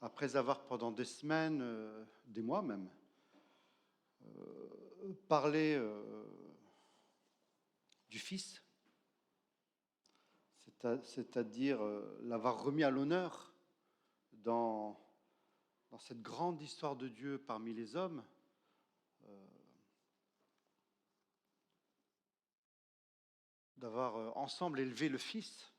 après avoir pendant des semaines, des mois même, parlé du Fils, c'est-à-dire l'avoir remis à l'honneur dans, dans cette grande histoire de Dieu parmi les hommes, d'avoir ensemble élevé le Fils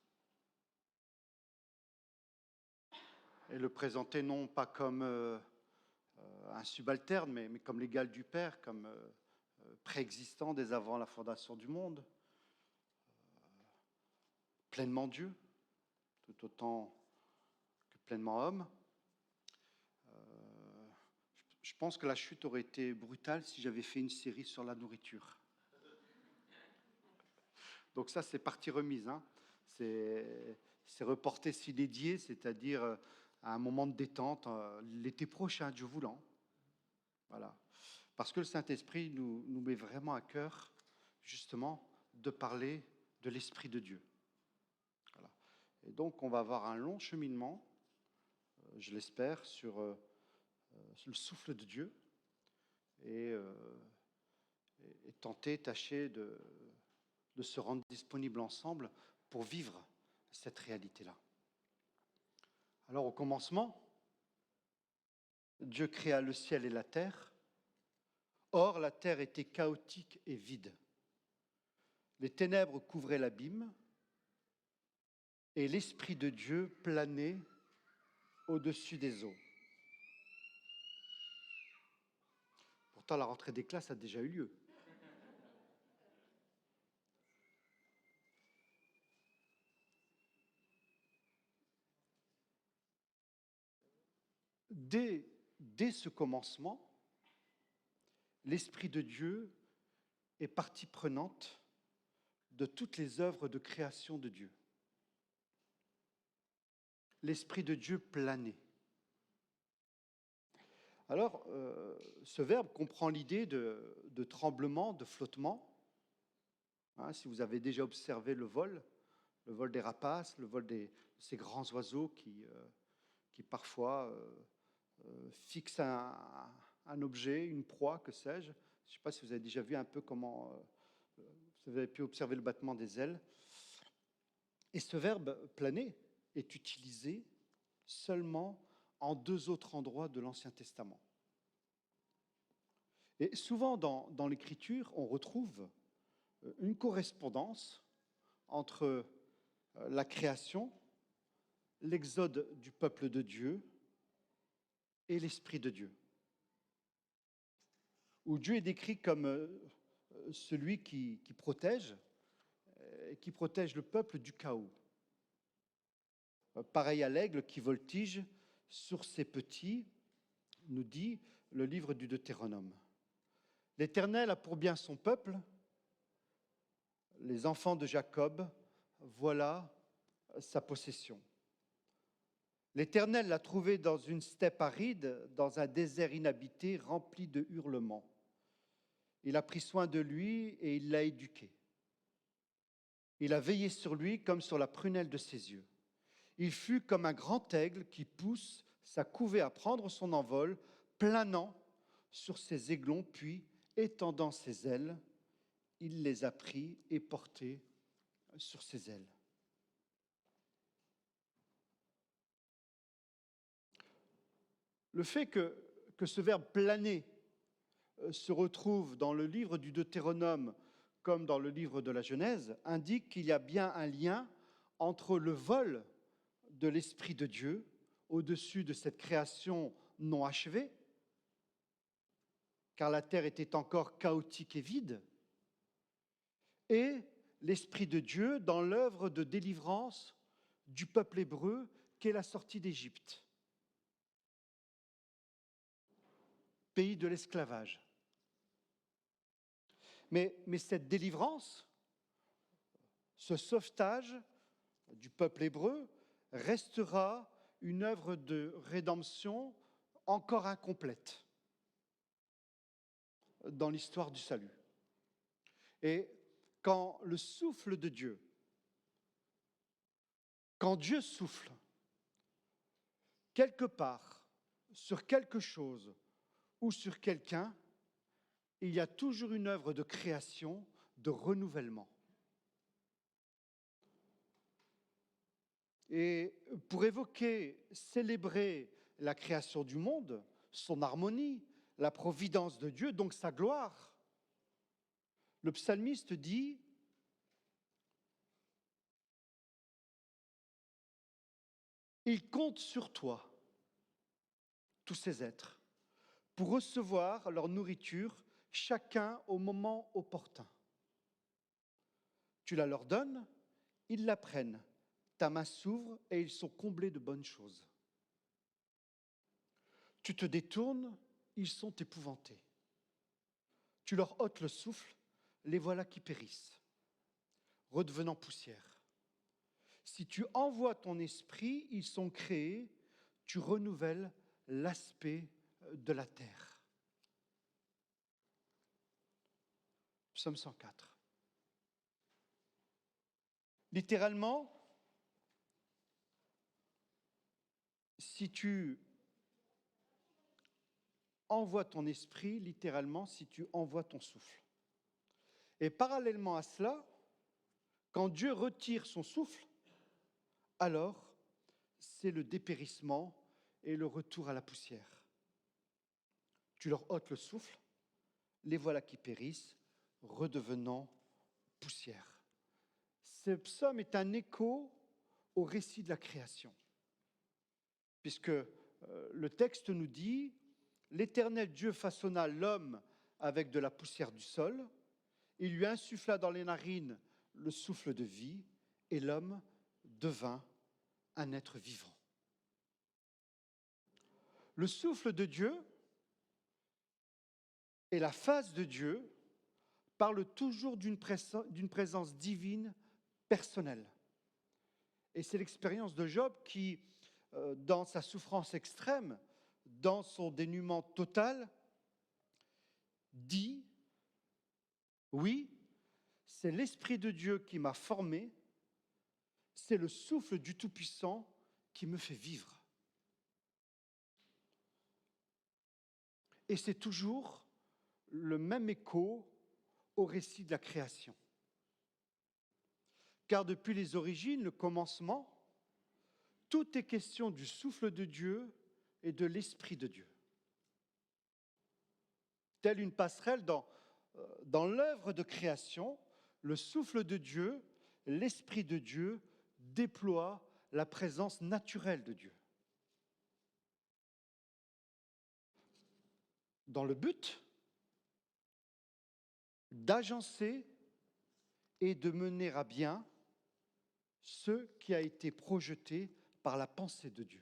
et le présenter non pas comme un subalterne, mais comme l'égal du Père, comme préexistant dès avant la fondation du monde, pleinement Dieu, tout autant que pleinement homme. Je pense que la chute aurait été brutale si j'avais fait une série sur la nourriture. Donc ça, c'est partie remise. Hein. C'est reporté s'il est dédié, c'est-à-dire à un moment de détente, l'été prochain, Dieu voulant. Voilà. Parce que le Saint-Esprit nous met vraiment à cœur, justement, de parler de l'Esprit de Dieu. Voilà. Et donc, on va avoir un long cheminement, je l'espère, sur le souffle de Dieu et tâcher de se rendre disponible ensemble pour vivre cette réalité-là. Alors, au commencement, Dieu créa le ciel et la terre. Or, la terre était chaotique et vide. Les ténèbres couvraient l'abîme et l'Esprit de Dieu planait au-dessus des eaux. Pourtant, la rentrée des classes a déjà eu lieu. Dès ce commencement, l'Esprit de Dieu est partie prenante de toutes les œuvres de création de Dieu. L'Esprit de Dieu planait. Alors, ce verbe comprend l'idée de tremblement, de flottement. Hein, si vous avez déjà observé le vol des rapaces, le vol de ces grands oiseaux qui parfois fixent un objet, une proie, que sais-je. Je ne sais pas si vous avez déjà vu un peu comment vous avez pu observer le battement des ailes. Et ce verbe planer est utilisé seulement en 2 autres endroits de l'Ancien Testament. Et souvent dans l'Écriture, on retrouve une correspondance entre la création, l'exode du peuple de Dieu et l'Esprit de Dieu, où Dieu est décrit comme celui qui protège le peuple du chaos. Pareil à l'aigle qui voltige sur ses petits, nous dit le livre du Deutéronome. L'Éternel a pour bien son peuple, les enfants de Jacob, voilà sa possession. L'Éternel l'a trouvé dans une steppe aride, dans un désert inhabité, rempli de hurlements. Il a pris soin de lui et il l'a éduqué. Il a veillé sur lui comme sur la prunelle de ses yeux. Il fut comme un grand aigle qui pousse sa couvée à prendre son envol, planant sur ses aiglons, puis, étendant ses ailes, il les a pris et portés sur ses ailes. Le fait que ce verbe planer se retrouve dans le livre du Deutéronome comme dans le livre de la Genèse indique qu'il y a bien un lien entre le vol de l'Esprit de Dieu au-dessus de cette création non achevée, car la terre était encore chaotique et vide, et l'Esprit de Dieu dans l'œuvre de délivrance du peuple hébreu qu'est la sortie d'Égypte, pays de l'esclavage. Mais cette délivrance, ce sauvetage du peuple hébreu restera une œuvre de rédemption encore incomplète dans l'histoire du salut. Et quand le souffle de Dieu, quand Dieu souffle, quelque part, sur quelque chose ou sur quelqu'un, il y a toujours une œuvre de création, de renouvellement. Et pour évoquer, célébrer la création du monde, son harmonie, la providence de Dieu, donc sa gloire, le psalmiste dit « Il compte sur toi, tous ces êtres, pour recevoir leur nourriture, chacun au moment opportun. Tu la leur donnes, ils la prennent, ta main s'ouvre et ils sont comblés de bonnes choses. Tu te détournes, ils sont épouvantés. Tu leur ôtes le souffle, les voilà qui périssent, redevenant poussière. Si tu envoies ton esprit, ils sont créés, tu renouvelles l'aspect de la terre. » Psaume 104. Littéralement, si tu envoies ton esprit, littéralement, si tu envoies ton souffle. Et parallèlement à cela, quand Dieu retire son souffle, alors c'est le dépérissement et le retour à la poussière. Tu leur ôtes le souffle, les voilà qui périssent, redevenant poussière. Ce psaume est un écho au récit de la création, puisque le texte nous dit « L'Éternel Dieu façonna l'homme avec de la poussière du sol, il lui insuffla dans les narines le souffle de vie, et l'homme devint un être vivant. » Le souffle de Dieu et la face de Dieu parlent toujours d'une présence divine personnelle. Et c'est l'expérience de Job qui, dans sa souffrance extrême, dans son dénuement total, dit « Oui, c'est l'Esprit de Dieu qui m'a formé, c'est le souffle du Tout-Puissant qui me fait vivre. » Et c'est toujours le même écho au récit de la création. Car depuis les origines, le commencement, tout est question du souffle de Dieu et de l'Esprit de Dieu. Telle une passerelle dans l'œuvre de création, le souffle de Dieu, l'Esprit de Dieu déploie la présence naturelle de Dieu. Dans le but d'agencer et de mener à bien ce qui a été projeté par la pensée de Dieu.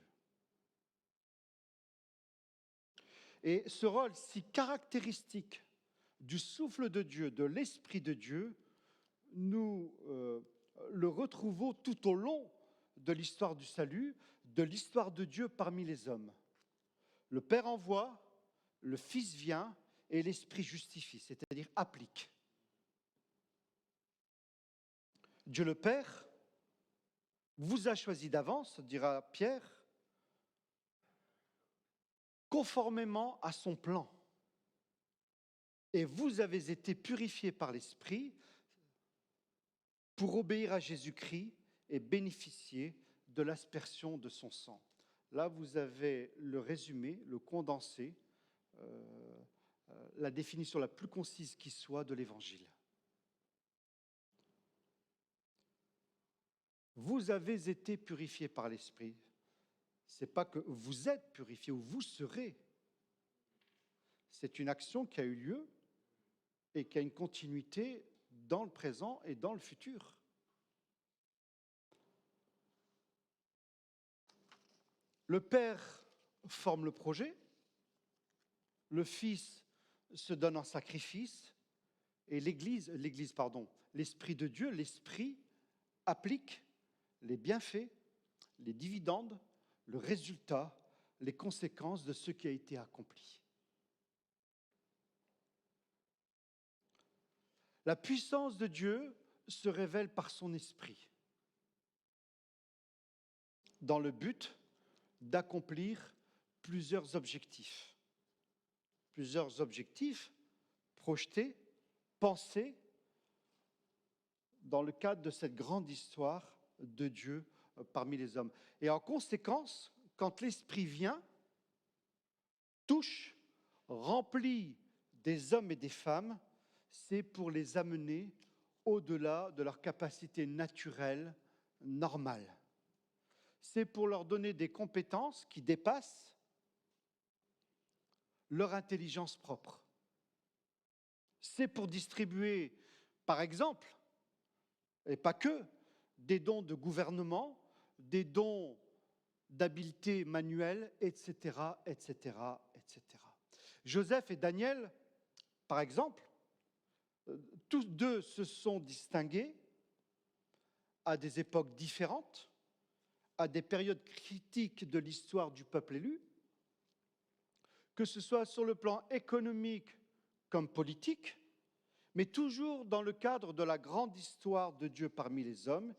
Et ce rôle si caractéristique du souffle de Dieu, de l'Esprit de Dieu, nous le retrouvons tout au long de l'histoire du salut, de l'histoire de Dieu parmi les hommes. Le Père envoie, le Fils vient et l'Esprit justifie, c'est-à-dire applique. Dieu le Père vous a choisi d'avance, dira Pierre, conformément à son plan. Et vous avez été purifiés par l'Esprit pour obéir à Jésus-Christ et bénéficier de l'aspersion de son sang. Là, vous avez le résumé, le condensé, la définition la plus concise qui soit de l'Évangile. Vous avez été purifiés par l'Esprit. Ce n'est pas que vous êtes purifiés ou vous serez. C'est une action qui a eu lieu et qui a une continuité dans le présent et dans le futur. Le Père forme le projet, le Fils se donne en sacrifice et l'Esprit de Dieu, l'Esprit applique les bienfaits, les dividendes, le résultat, les conséquences de ce qui a été accompli. La puissance de Dieu se révèle par son Esprit, dans le but d'accomplir plusieurs objectifs. Plusieurs objectifs projetés, pensés dans le cadre de cette grande histoire de Dieu parmi les hommes. Et en conséquence, quand l'Esprit vient, touche, remplit des hommes et des femmes, c'est pour les amener au-delà de leur capacité naturelle, normale. C'est pour leur donner des compétences qui dépassent leur intelligence propre. C'est pour distribuer, par exemple, et pas que, des dons de gouvernement, des dons d'habileté manuelle, etc., etc., etc. Joseph et Daniel, par exemple, tous deux se sont distingués à des époques différentes, à des périodes critiques de l'histoire du peuple élu, que ce soit sur le plan économique comme politique, mais toujours dans le cadre de la grande histoire de Dieu parmi les hommes,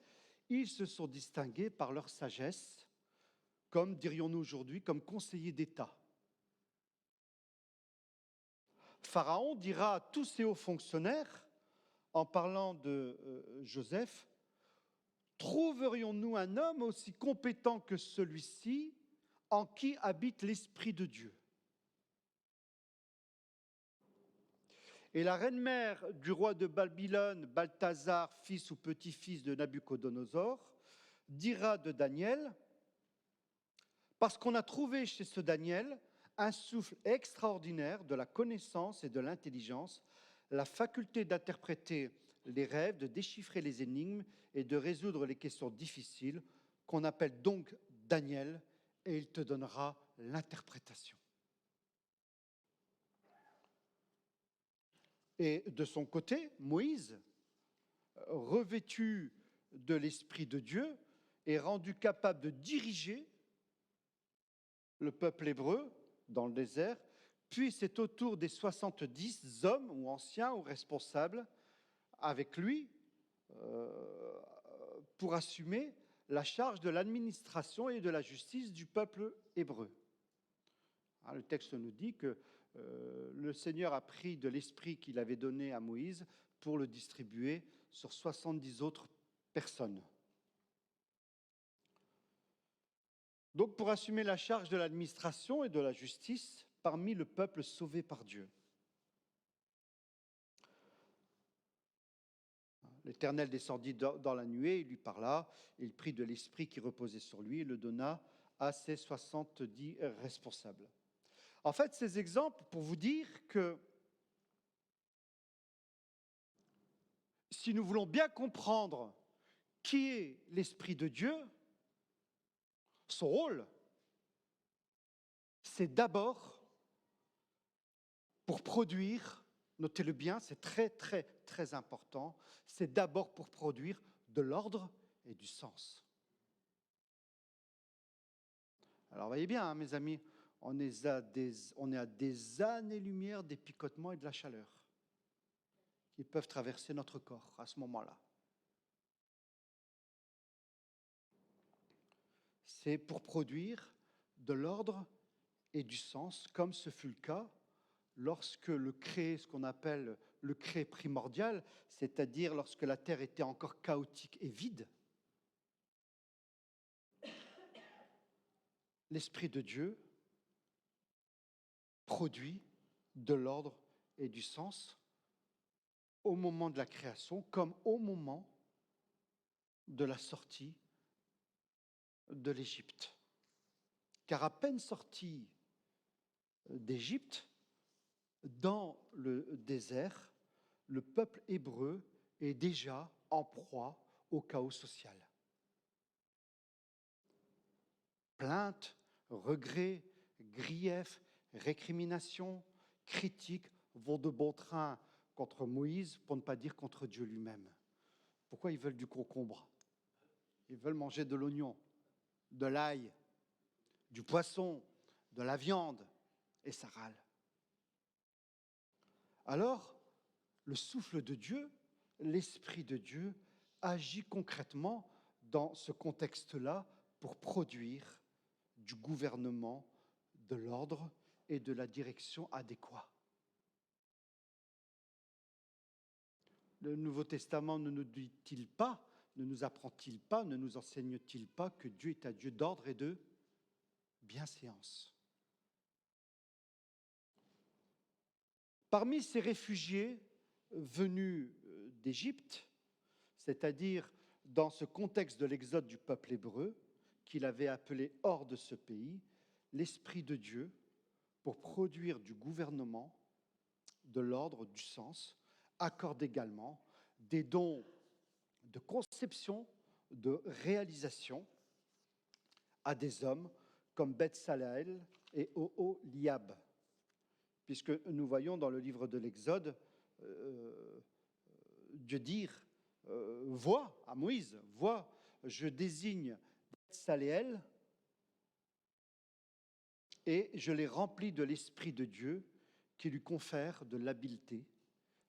ils se sont distingués par leur sagesse, comme, dirions-nous aujourd'hui, comme conseillers d'État. Pharaon dira à tous ses hauts fonctionnaires, en parlant de Joseph, « Trouverions-nous un homme aussi compétent que celui-ci, en qui habite l'Esprit de Dieu ?» Et la reine-mère du roi de Babylone, Balthazar, fils ou petit-fils de Nabuchodonosor, dira de Daniel, parce qu'on a trouvé chez ce Daniel un souffle extraordinaire de la connaissance et de l'intelligence, la faculté d'interpréter les rêves, de déchiffrer les énigmes et de résoudre les questions difficiles, qu'on appelle donc Daniel, et il te donnera l'interprétation. Et de son côté, Moïse, revêtu de l'Esprit de Dieu, est rendu capable de diriger le peuple hébreu dans le désert, puis c'est au tour des 70 hommes ou anciens ou responsables avec lui pour assumer la charge de l'administration et de la justice du peuple hébreu. Le texte nous dit que le Seigneur a pris de l'esprit qu'il avait donné à Moïse pour le distribuer sur 70 autres personnes. Donc pour assumer la charge de l'administration et de la justice parmi le peuple sauvé par Dieu. L'Éternel descendit dans la nuée, il lui parla, il prit de l'esprit qui reposait sur lui et le donna à ses 70 responsables. En fait, ces exemples pour vous dire que si nous voulons bien comprendre qui est l'Esprit de Dieu, son rôle, c'est d'abord pour produire, notez-le bien, c'est très, très, très important, c'est d'abord pour produire de l'ordre et du sens. Alors, voyez bien, mes amis, on est à des années-lumière des picotements et de la chaleur qui peuvent traverser notre corps à ce moment-là. C'est pour produire de l'ordre et du sens, comme ce fut le cas lorsque le créé, ce qu'on appelle le créé primordial, c'est-à-dire lorsque la terre était encore chaotique et vide, l'Esprit de Dieu produit de l'ordre et du sens au moment de la création comme au moment de la sortie de l'Égypte. Car à peine sorti d'Égypte, dans le désert, le peuple hébreu est déjà en proie au chaos social. Plaintes, regrets, griefs, récriminations, critiques vont de bon train contre Moïse, pour ne pas dire contre Dieu lui-même. Pourquoi ils veulent du concombre? Ils veulent manger de l'oignon, de l'ail, du poisson, de la viande, et ça râle. Alors, le souffle de Dieu, l'Esprit de Dieu, agit concrètement dans ce contexte-là pour produire du gouvernement, de l'ordre et de la direction adéquats. Le Nouveau Testament ne nous dit-il pas, ne nous apprend-il pas, ne nous enseigne-t-il pas que Dieu est un Dieu d'ordre et de bienséance? Parmi ces réfugiés venus d'Égypte, c'est-à-dire dans ce contexte de l'exode du peuple hébreu, qu'il avait appelé hors de ce pays, l'Esprit de Dieu, pour produire du gouvernement, de l'ordre, du sens, accorde également des dons de conception, de réalisation à des hommes comme Bethsaleel et Oholiab, puisque nous voyons dans le livre de l'Exode Dieu dire vois à Moïse, vois, je désigne Bethsaleel et je l'ai rempli de l'Esprit de Dieu qui lui confère de l'habileté,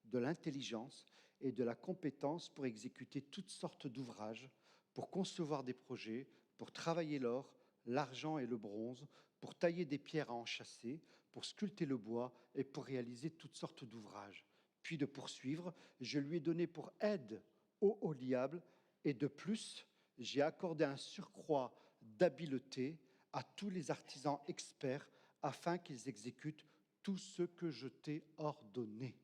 de l'intelligence et de la compétence pour exécuter toutes sortes d'ouvrages, pour concevoir des projets, pour travailler l'or, l'argent et le bronze, pour tailler des pierres à enchâsser, pour sculpter le bois et pour réaliser toutes sortes d'ouvrages. Puis de poursuivre, je lui ai donné pour aide Oholiab, et de plus, j'ai accordé un surcroît d'habileté à tous les artisans experts afin qu'ils exécutent tout ce que je t'ai ordonné.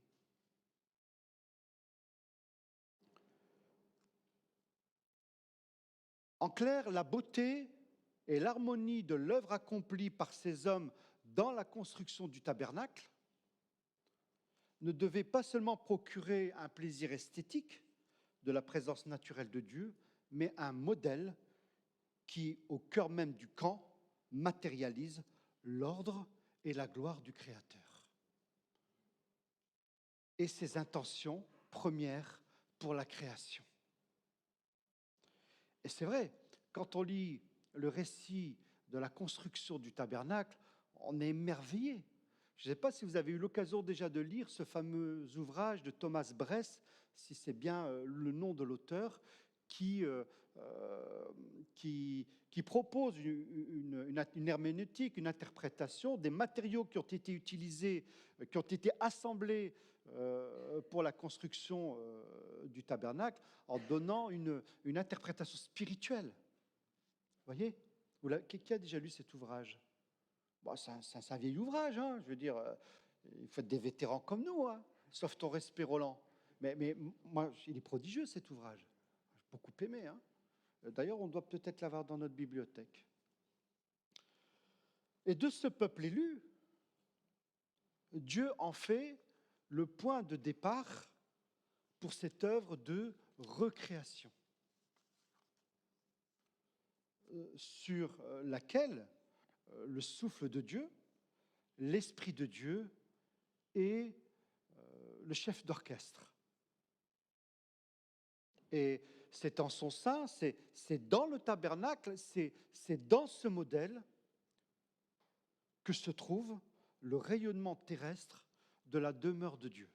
En clair, la beauté et l'harmonie de l'œuvre accomplie par ces hommes dans la construction du tabernacle ne devaient pas seulement procurer un plaisir esthétique de la présence naturelle de Dieu, mais un modèle qui, au cœur même du camp, matérialise l'ordre et la gloire du Créateur et ses intentions premières pour la création. Et c'est vrai, quand on lit le récit de la construction du tabernacle, on est émerveillé. Je ne sais pas si vous avez eu l'occasion déjà de lire ce fameux ouvrage de Thomas Bress, si c'est bien le nom de l'auteur, qui propose une herméneutique, une interprétation des matériaux qui ont été utilisés, qui ont été assemblés pour la construction du tabernacle, en donnant une interprétation spirituelle. Vous voyez? Qui a déjà lu cet ouvrage? Bon, c'est un vieil ouvrage, hein, je veux dire, il faut être des vétérans comme nous, hein, sauf ton respect, Roland. Mais moi, il est prodigieux cet ouvrage. J'ai beaucoup aimé. Hein. D'ailleurs, on doit peut-être l'avoir dans notre bibliothèque. Et de ce peuple élu, Dieu en fait le point de départ pour cette œuvre de recréation, sur laquelle le souffle de Dieu, l'Esprit de Dieu est le chef d'orchestre. Et c'est en son sein, c'est dans le tabernacle, c'est dans ce modèle que se trouve le rayonnement terrestre de la demeure de Dieu.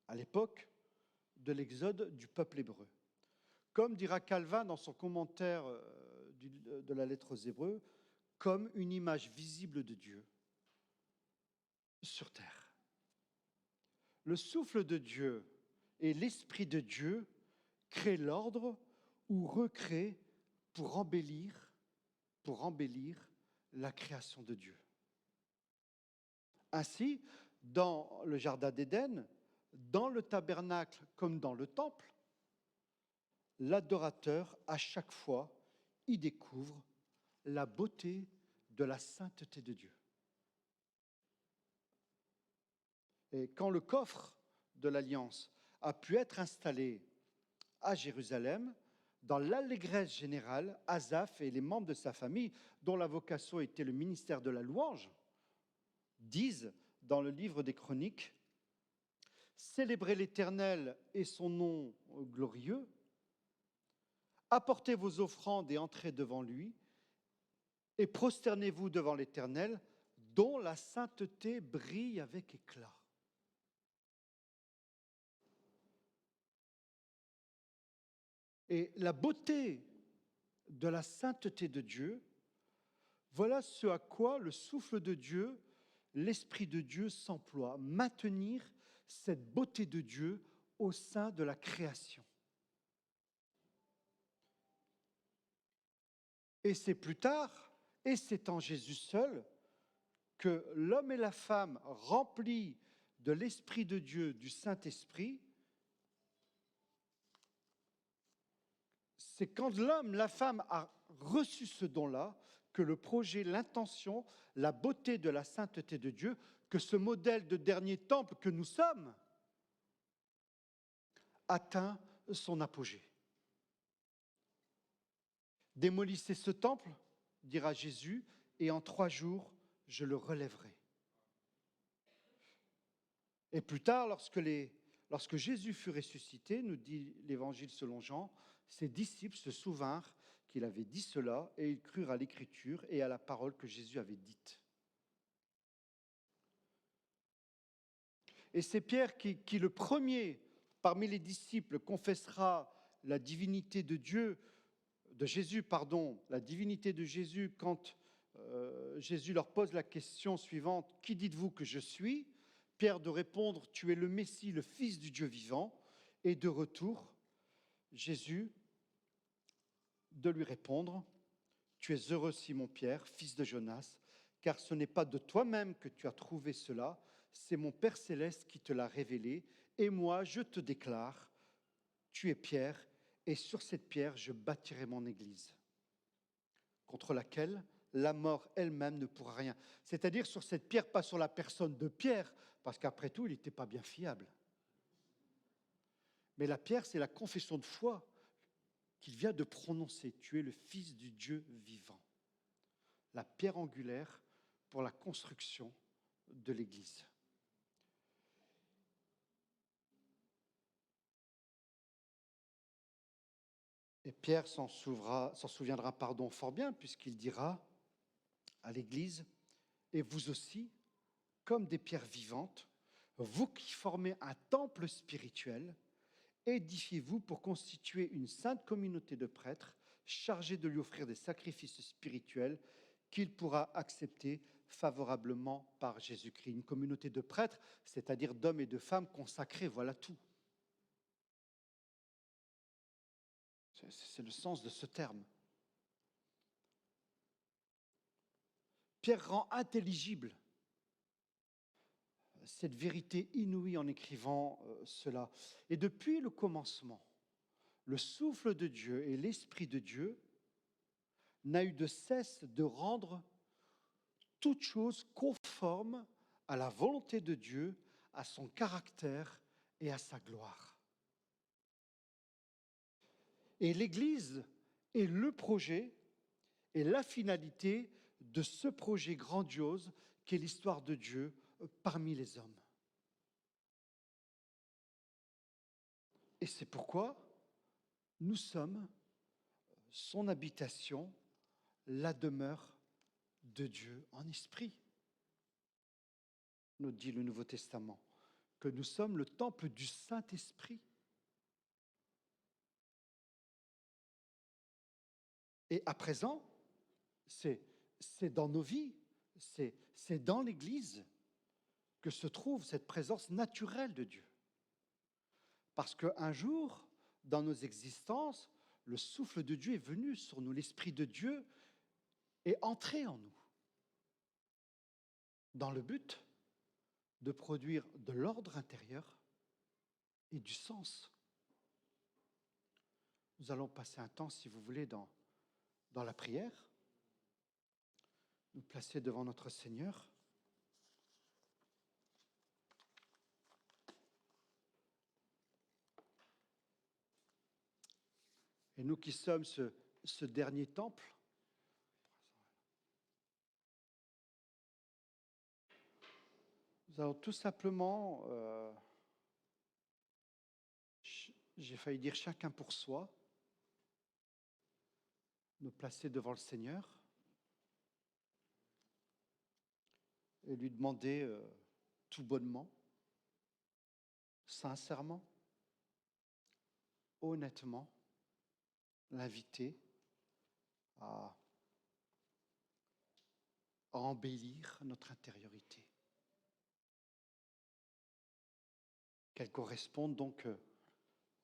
À l'époque de l'exode du peuple hébreu. Comme dira Calvin dans son commentaire de la lettre aux Hébreux, comme une image visible de Dieu sur terre. Le souffle de Dieu et l'Esprit de Dieu créent l'ordre ou recréent pour embellir la création de Dieu. Ainsi, dans le jardin d'Éden, dans le tabernacle comme dans le temple, l'adorateur, à chaque fois, y découvre la beauté de la sainteté de Dieu. Et quand le coffre de l'Alliance a pu être installé à Jérusalem, dans l'allégresse générale, Asaph et les membres de sa famille, dont la vocation était le ministère de la louange, disent dans le livre des Chroniques, « Célébrez l'Éternel et son nom glorieux, apportez vos offrandes et entrez devant lui, et prosternez-vous devant l'Éternel, dont la sainteté brille avec éclat. » Et la beauté de la sainteté de Dieu, voilà ce à quoi le souffle de Dieu, l'Esprit de Dieu s'emploie, maintenir cette beauté de Dieu au sein de la création. Et c'est plus tard, et c'est en Jésus seul, que l'homme et la femme remplis de l'Esprit de Dieu, du Saint-Esprit, c'est quand l'homme, la femme a reçu ce don-là, que le projet, l'intention, la beauté de la sainteté de Dieu, que ce modèle de dernier temple que nous sommes, atteint son apogée. Démolissez ce temple, dira Jésus, et en 3 jours, je le relèverai. Et plus tard, lorsque Jésus fut ressuscité, nous dit l'Évangile selon Jean, ses disciples se souvinrent qu'il avait dit cela et ils crurent à l'Écriture et à la parole que Jésus avait dite. Et c'est Pierre qui le premier, parmi les disciples, confessera la divinité de Jésus, la divinité de Jésus quand Jésus leur pose la question suivante, « Qui dites-vous que je suis ?» Pierre de répondre, « Tu es le Messie, le Fils du Dieu vivant. » Et de retour, Jésus de lui répondre, « Tu es heureux, Simon Pierre, fils de Jonas, car ce n'est pas de toi-même que tu as trouvé cela, c'est mon Père céleste qui te l'a révélé, et moi je te déclare, tu es Pierre, et sur cette pierre je bâtirai mon église, contre laquelle la mort elle-même ne pourra rien. » C'est-à-dire sur cette pierre, pas sur la personne de Pierre, parce qu'après tout, il n'était pas bien fiable. Mais la pierre, c'est la confession de foi qu'il vient de prononcer. Tu es le Fils du Dieu vivant. La pierre angulaire pour la construction de l'Église. Et Pierre s'en souviendra fort bien, puisqu'il dira à l'Église, « Et vous aussi, comme des pierres vivantes, vous qui formez un temple spirituel, édifiez-vous pour constituer une sainte communauté de prêtres chargés de lui offrir des sacrifices spirituels qu'il pourra accepter favorablement par Jésus-Christ. » Une communauté de prêtres, c'est-à-dire d'hommes et de femmes consacrés, voilà tout. C'est le sens de ce terme. Pierre rend intelligible cette vérité inouïe en écrivant cela. Et depuis le commencement, le souffle de Dieu et l'Esprit de Dieu n'a eu de cesse de rendre toute chose conforme à la volonté de Dieu, à son caractère et à sa gloire. Et l'Église est le projet et la finalité de ce projet grandiose qu'est l'histoire de Dieu parmi les hommes. Et c'est pourquoi nous sommes son habitation, la demeure de Dieu en esprit. Nous dit le Nouveau Testament que nous sommes le temple du Saint-Esprit. Et à présent, c'est dans nos vies, c'est dans l'Église que se trouve cette présence naturelle de Dieu. Parce qu'un jour, dans nos existences, le souffle de Dieu est venu sur nous, l'Esprit de Dieu est entré en nous, dans le but de produire de l'ordre intérieur et du sens. Nous allons passer un temps, si vous voulez, dans la prière, nous placer devant notre Seigneur. Et nous qui sommes ce dernier temple, nous allons tout simplement, j'ai failli dire chacun pour soi, nous placer devant le Seigneur et lui demander tout bonnement, sincèrement, honnêtement, l'inviter à embellir notre intériorité. Qu'elle corresponde donc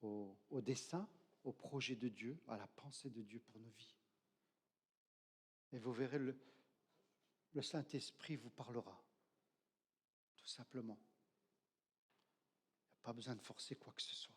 au dessein, au projet de Dieu, à la pensée de Dieu pour nos vies. Et vous verrez, le Saint-Esprit vous parlera, tout simplement. Il n'y a pas besoin de forcer quoi que ce soit.